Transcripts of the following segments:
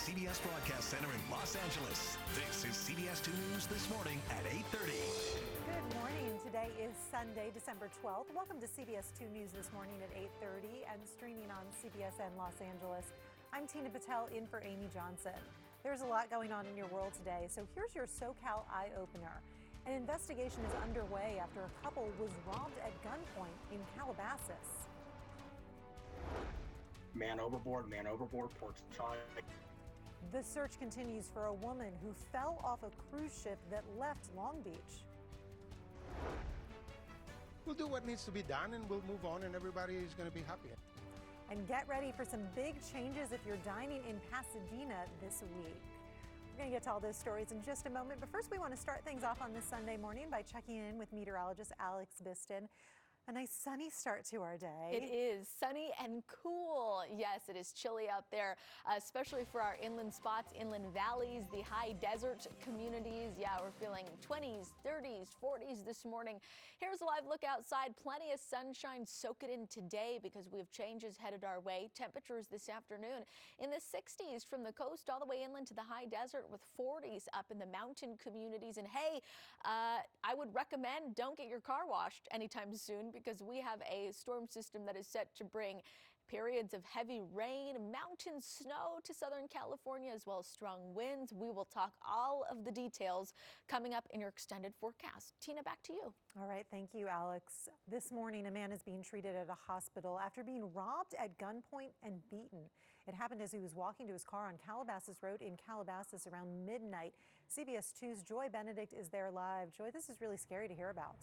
CBS Broadcast Center in Los Angeles. This is CBS 2 News This Morning at 8:30. Good morning. Today is Sunday, December 12th. Welcome to CBS 2 News This Morning at 8:30 and streaming on CBSN Los Angeles. I'm Tina Patel in for Amy Johnson. There's a lot going on in your world today, so here's your SoCal eye-opener. An investigation is underway after a couple was robbed at gunpoint in Calabasas. Man overboard, ports inside. The search continues for a woman who fell off a cruise ship that left Long Beach. We'll do what needs to be done and we'll move on and everybody is going to be happy. And get ready for some big changes if you're dining in Pasadena this week. We're going to get to all those stories in just a moment, but first we want to start things off on this Sunday morning by checking in with meteorologist Alex Biston. A nice sunny start to our day. It is sunny and cool. Yes, it is chilly out there, especially for our inland spots, inland valleys, the high desert communities. Yeah, we're feeling 20s, 30s, 40s this morning. Here's a live look outside. Plenty of sunshine. Soak it in today because we have changes headed our way. Temperatures this afternoon in the 60s from the coast all the way inland to the high desert with 40s up in the mountain communities. And hey, I would recommend don't get your car washed anytime soon, because we have a storm system that is set to bring periods of heavy rain, mountain snow to Southern California, as well as strong winds. We will talk all of the details coming up in your extended forecast. Tina, back to you. All right. Thank you, Alex. This morning, a man is being treated at a hospital after being robbed at gunpoint and beaten. It happened as he was walking to his car on Calabasas Road in Calabasas around midnight. CBS 2's Joy Benedict is there live. Joy, this is really scary to hear about.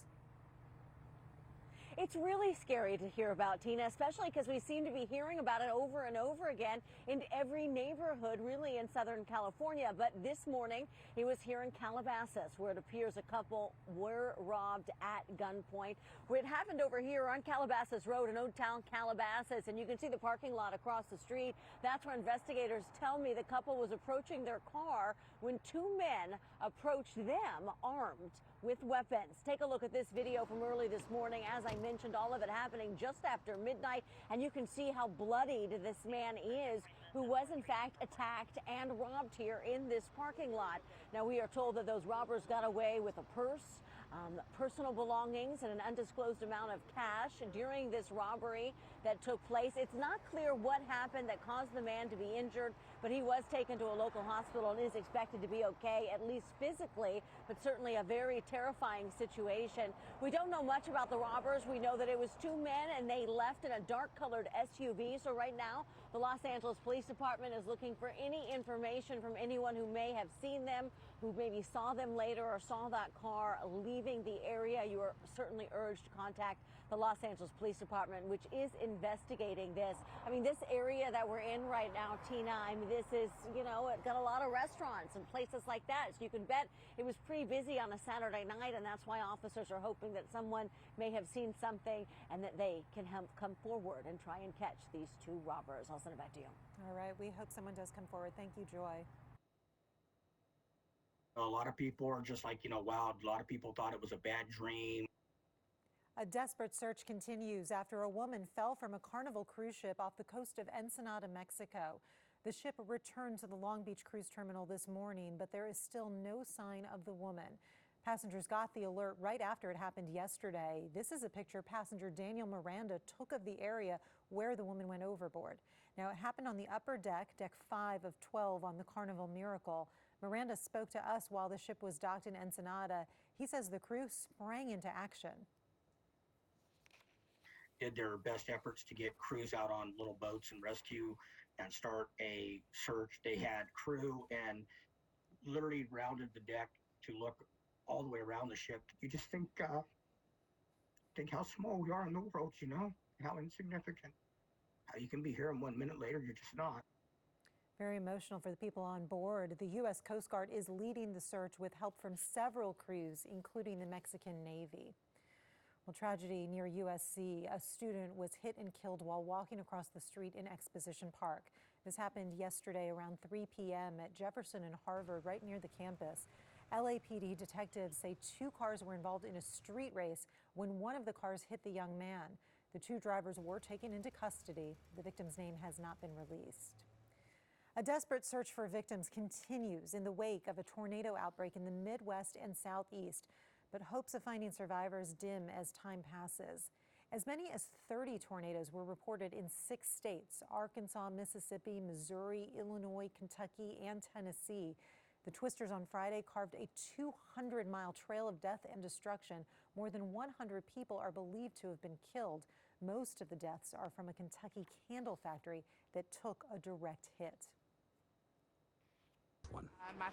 It's really scary to hear about, Tina, especially because we seem to be hearing about it over and over again in every neighborhood, really, in Southern California. But this morning, he was here in Calabasas, where it appears a couple were robbed at gunpoint. Where it happened over here on Calabasas Road in Old Town Calabasas, and you can see the parking lot across the street. That's where investigators tell me the couple was approaching their car when two men approached them armed with weapons. Take a look at this video from early this morning. As I mentioned, all of it happening just after midnight, and you can see how bloodied this man is, who was in fact attacked and robbed here in this parking lot. Now, we are told that those robbers got away with a purse, personal belongings, and an undisclosed amount of cash during this robbery that took place. It's not clear what happened that caused the man to be injured, but he was taken to a local hospital and is expected to be okay, at least physically, but certainly a very terrifying situation. We don't know much about the robbers. We know that it was two men and they left in a dark colored SUV. So right now, the Los Angeles Police Department is looking for any information from anyone who may have seen them, who maybe saw them later or saw that car leaving the area. You are certainly urged to contact the Los Angeles Police Department, which is investigating this. I mean, this area that we're in right now, Tina, I mean, this is, it got a lot of restaurants and places like that. So you can bet it was pretty busy on a Saturday night, and that's why officers are hoping that someone may have seen something and that they can come forward and try and catch these two robbers. I'll send it back to you. All right. We hope someone does come forward. Thank you, Joy. A lot of people are just like, wow, a lot of people thought it was a bad dream. A desperate search continues after a woman fell from a Carnival cruise ship off the coast of Ensenada, Mexico. The ship returned to the Long Beach cruise terminal this morning, but there is still no sign of the woman. Passengers got the alert right after it happened yesterday. This is a picture passenger Daniel Miranda took of the area where the woman went overboard. Now, it happened on the upper deck, deck 5 of 12 on the Carnival Miracle. Miranda spoke to us while the ship was docked in Ensenada. He says the crew sprang into action. Did their best efforts to get crews out on little boats and rescue and start a search. They had crew and literally rounded the deck to look all the way around the ship. You just think how small we are in the world, how insignificant. How you can be here and 1 minute later you're just not. Very emotional for the people on board. The U.S. Coast Guard is leading the search with help from several crews, including the Mexican Navy. Well, tragedy near USC. A student was hit and killed while walking across the street in Exposition Park. This happened yesterday around 3 p.m. at Jefferson and Harvard, right near the campus. LAPD detectives say two cars were involved in a street race when one of the cars hit the young man. The two drivers were taken into custody. The victim's name has not been released. A desperate search for victims continues in the wake of a tornado outbreak in the Midwest and Southeast, but hopes of finding survivors dim as time passes. As many as 30 tornadoes were reported in 6 states: Arkansas, Mississippi, Missouri, Illinois, Kentucky, and Tennessee. The twisters on Friday carved a 200-mile trail of death and destruction. More than 100 people are believed to have been killed. Most of the deaths are from a Kentucky candle factory that took a direct hit. My